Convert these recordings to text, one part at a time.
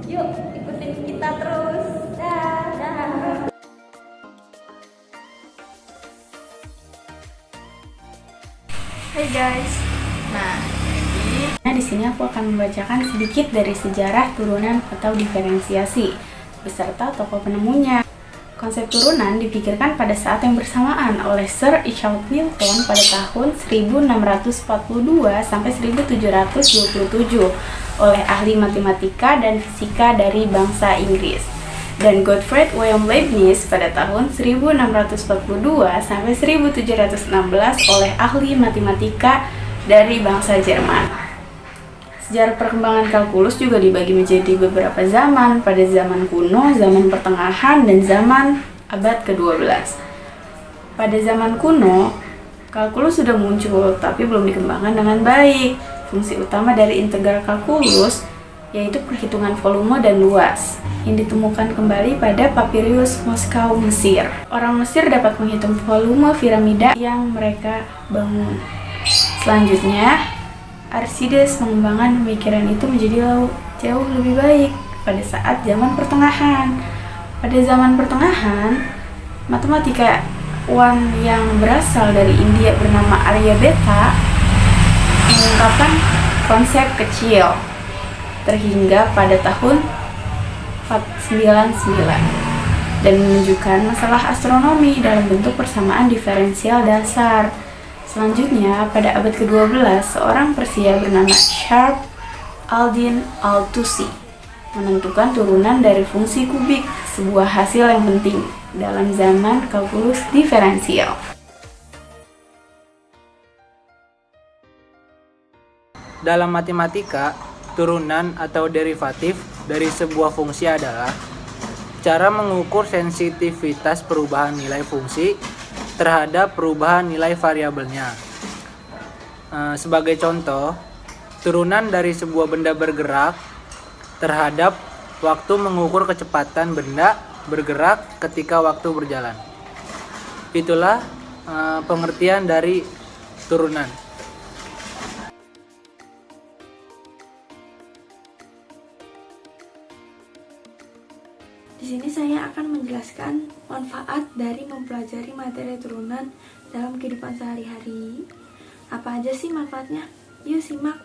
Yuk, ikutin kita terus. Dah. Hai guys. Di sini aku akan membacakan sedikit dari sejarah turunan atau diferensiasi beserta tokoh penemunya. Konsep turunan dipikirkan pada saat yang bersamaan oleh Sir Isaac Newton pada tahun 1642 sampai 1727 oleh ahli matematika dan fisika dari bangsa Inggris, dan Gottfried Wilhelm Leibniz pada tahun 1642 sampai 1716 oleh ahli matematika dari bangsa Jerman. Sejarah perkembangan kalkulus juga dibagi menjadi beberapa zaman, pada zaman kuno, zaman pertengahan, dan zaman abad ke-12. Pada zaman kuno, kalkulus sudah muncul tapi belum dikembangkan dengan baik. Fungsi utama dari integral kalkulus yaitu perhitungan volume dan luas, yang ditemukan kembali pada Papyrus Moskow, Mesir. Orang Mesir dapat menghitung volume piramida yang mereka bangun. Selanjutnya, Archimedes mengembangkan pemikiran itu menjadi jauh lebih baik pada saat zaman pertengahan. Pada zaman pertengahan, matematikawan yang berasal dari India bernama Aryabhata mengungkapkan konsep kecil terhingga pada tahun 499 dan menunjukkan masalah astronomi dalam bentuk persamaan diferensial dasar. Selanjutnya, pada abad ke-12, seorang Persia bernama Sharp al-Din al-Tusi menentukan turunan dari fungsi kubik, sebuah hasil yang penting dalam zaman kalkulus diferensial. Dalam matematika, turunan atau derivatif dari sebuah fungsi adalah cara mengukur sensitivitas perubahan nilai fungsi terhadap perubahan nilai variabelnya. Sebagai contoh, turunan dari sebuah benda bergerak terhadap waktu mengukur kecepatan benda bergerak ketika waktu berjalan. Itulah pengertian dari turunan. Di sini saya akan menjelaskan manfaat dari mempelajari materi turunan dalam kehidupan sehari-hari. Apa aja sih manfaatnya? Yuk simak.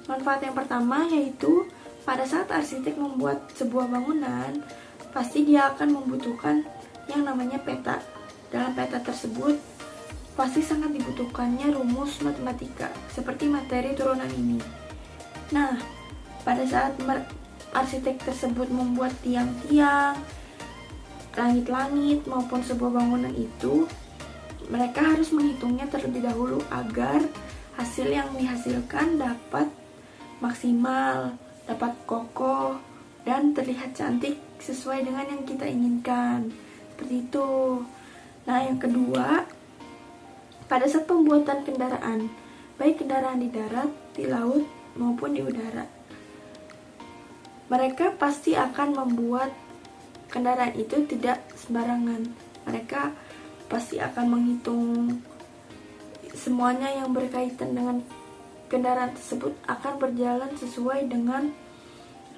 Manfaat yang pertama yaitu pada saat arsitek membuat sebuah bangunan, pasti dia akan membutuhkan yang namanya peta. Dalam peta tersebut pasti sangat dibutuhkannya rumus matematika seperti materi turunan ini. Nah, pada saat arsitek tersebut membuat tiang-tiang, langit-langit maupun sebuah bangunan itu, mereka harus menghitungnya terlebih dahulu agar hasil yang dihasilkan dapat maksimal, dapat kokoh, dan terlihat cantik sesuai dengan yang kita inginkan. Seperti itu. Nah, yang kedua, pada saat pembuatan kendaraan, baik kendaraan di darat, di laut, maupun di udara, mereka pasti akan membuat kendaraan itu tidak sembarangan. Mereka pasti akan menghitung semuanya yang berkaitan dengan kendaraan tersebut akan berjalan sesuai dengan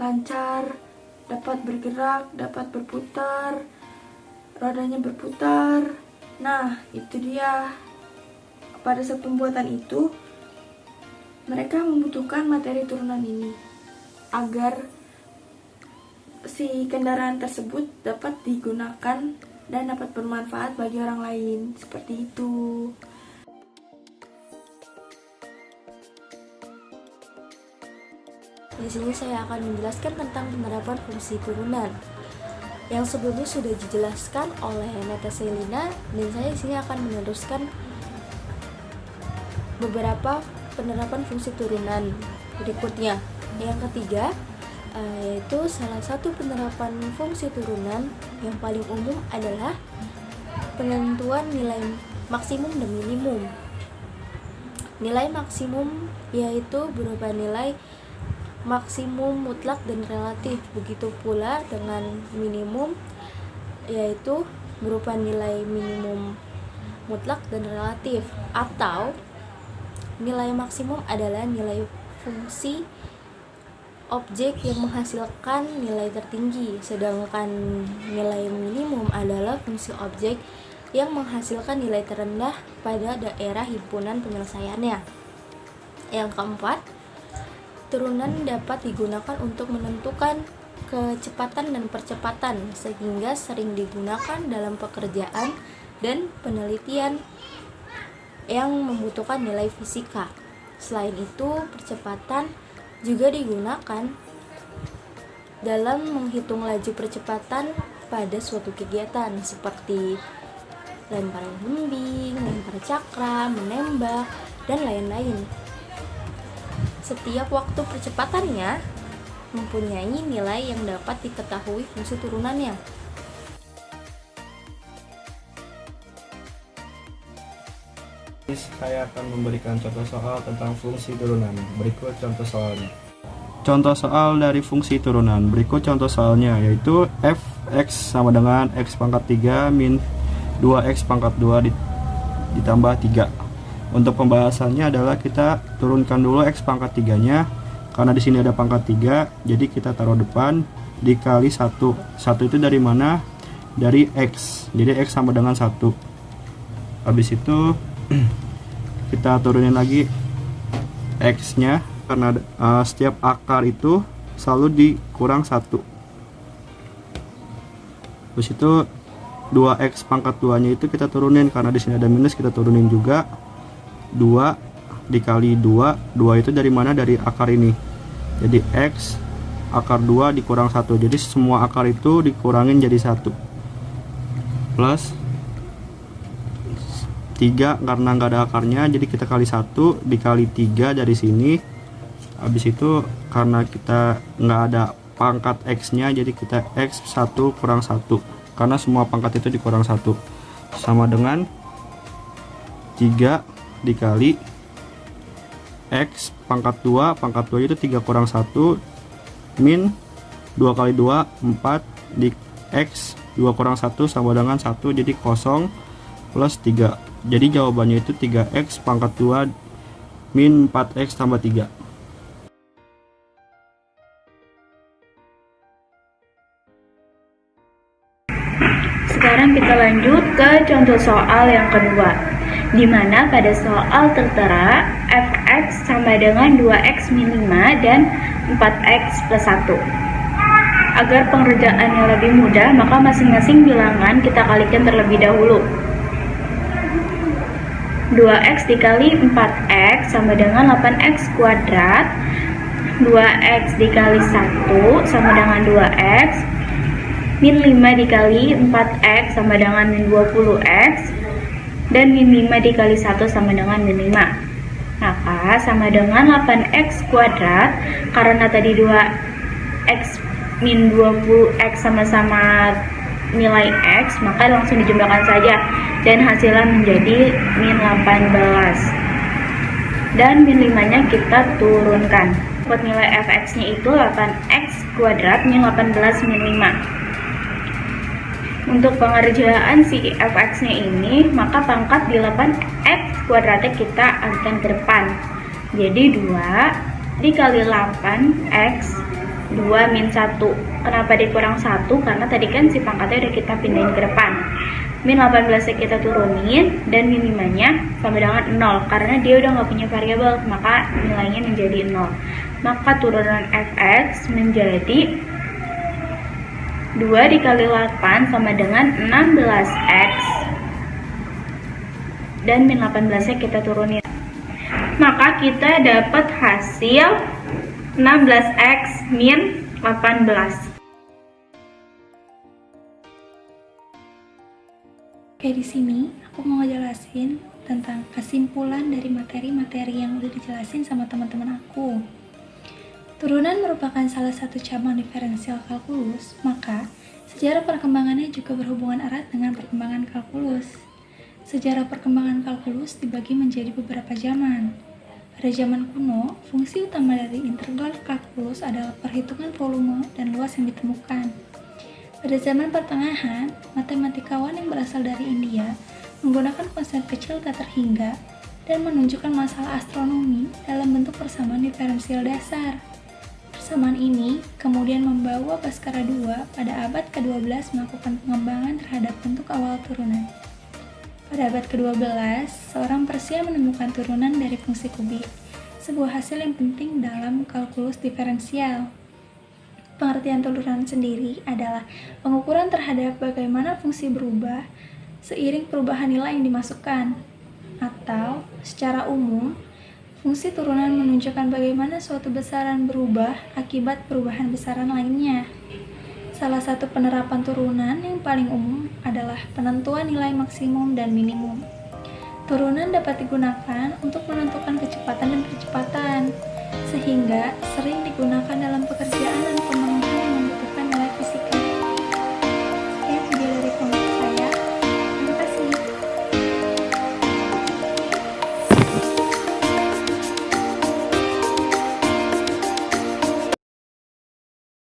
lancar, dapat bergerak, dapat berputar, rodanya berputar. Nah, itu dia. Pada saat pembuatan itu, mereka membutuhkan materi turunan ini agar si kendaraan tersebut dapat digunakan dan dapat bermanfaat bagi orang lain. Seperti itu. Di sini saya akan menjelaskan tentang penerapan fungsi turunan yang sebelumnya sudah dijelaskan oleh Natasha Selina, dan saya di sini akan meneruskan beberapa penerapan fungsi turunan berikutnya. Yang ketiga, yaitu salah satu penerapan fungsi turunan yang paling umum adalah penentuan nilai maksimum dan minimum. Nilai maksimum yaitu berupa nilai maksimum mutlak dan relatif. Begitu pula dengan minimum, yaitu berupa nilai minimum mutlak dan relatif, atau nilai maksimum adalah nilai fungsi objek yang menghasilkan nilai tertinggi, sedangkan nilai minimum adalah fungsi objek yang menghasilkan nilai terendah pada daerah himpunan penyelesaiannya. Yang keempat, turunan dapat digunakan untuk menentukan kecepatan dan percepatan, sehingga sering digunakan dalam pekerjaan dan penelitian yang membutuhkan nilai fisika. Selain itu, percepatan juga digunakan dalam menghitung laju percepatan pada suatu kegiatan seperti lemparan bembing, lempar cakra, menembak, dan lain-lain. Setiap waktu percepatannya mempunyai nilai yang dapat diketahui fungsi turunannya. Saya akan memberikan contoh soal tentang fungsi turunan. Berikut contoh soalnya. Contoh soal dari fungsi turunan. Berikut contoh soalnya, yaitu f(x) sama dengan x pangkat 3 min 2x pangkat 2 ditambah 3. Untuk pembahasannya adalah kita turunkan dulu x pangkat 3-nya. Karena di sini ada pangkat 3, jadi kita taruh depan dikali 1. 1 itu dari mana? Dari x. Jadi x sama dengan 1. Habis itu kita turunin lagi x-nya, karena setiap akar itu selalu dikurang 1. Terus itu 2x pangkat 2-nya itu kita turunin, karena di sini ada minus, kita turunin juga. 2 dikali 2, 2 itu dari mana? Dari akar ini. Jadi x akar 2 dikurang 1. Jadi semua akar itu dikurangin jadi 1. Plus 3 karena nggak ada akarnya, jadi kita kali 1 dikali 3 dari sini. Habis itu karena kita nggak ada pangkat x-nya, jadi kita x 1 kurang 1, karena semua pangkat itu dikurang 1, sama dengan 3 dikali x pangkat 2. Pangkat 2 itu 3 kurang 1 min 2 kali 2 4 di x 2 kurang 1 sama dengan 1, jadi 0 plus 3. Jadi jawabannya itu 3x pangkat 2 min 4x tambah 3. Sekarang kita lanjut ke contoh soal yang kedua, di mana pada soal tertera fx sama dengan 2x min 5 dan 4x plus 1. Agar pengerjaannya lebih mudah, maka masing-masing bilangan kita kalikan terlebih dahulu. 2x dikali 4x sama dengan 8x kuadrat. 2x dikali 1 sama dengan 2x. Min 5 dikali 4x sama dengan min 20x. Dan min 5 dikali 1 sama dengan min 5. Maka sama dengan 8x kuadrat. Karena tadi 2x min 20x sama-sama nilai x, maka langsung dijumlahkan saja dan hasilnya menjadi min 18. Dan min 5 nya kita turunkan. Buat nilai fx nya itu 8x kuadrat min 18 min 5. Untuk pengerjaan si fx nya ini, maka pangkat di 8x kuadratnya kita alihkan ke depan. Jadi 2 dikali 8x 2 min 1. Kenapa dikurang 1? Karena tadi kan si pangkatnya udah kita pindahin ke depan. Min 18 nya kita turunin, dan min 5 nya sama dengan 0. Karena dia udah nggak punya variabel, maka nilainya menjadi 0. Maka turunan fx menjadi 2 dikali 8 sama dengan 16x. Dan min 18 nya kita turunin. Maka kita dapat hasil 16x min 18. Oke, di sini aku mau ngejelasin tentang kesimpulan dari materi-materi yang udah dijelasin sama teman-teman aku. Turunan merupakan salah satu cabang diferensial kalkulus, maka sejarah perkembangannya juga berhubungan erat dengan perkembangan kalkulus. Sejarah perkembangan kalkulus dibagi menjadi beberapa zaman. Pada zaman kuno, fungsi utama dari integral kalkulus adalah perhitungan volume dan luas yang ditemukan. Pada zaman pertengahan, matematikawan yang berasal dari India menggunakan konsep kecil tak terhingga dan menunjukkan masalah astronomi dalam bentuk persamaan diferensial dasar. Persamaan ini kemudian membawa Bhaskara II pada abad ke-12 melakukan pengembangan terhadap bentuk awal turunan. Pada abad ke-12, seorang Persia menemukan turunan dari fungsi kubik, sebuah hasil yang penting dalam kalkulus diferensial. Pengertian turunan sendiri adalah pengukuran terhadap bagaimana fungsi berubah seiring perubahan nilai yang dimasukkan, atau secara umum, fungsi turunan menunjukkan bagaimana suatu besaran berubah akibat perubahan besaran lainnya. Salah satu penerapan turunan yang paling umum adalah penentuan nilai maksimum dan minimum. Turunan dapat digunakan untuk menentukan kecepatan dan percepatan, sehingga sering digunakan dalam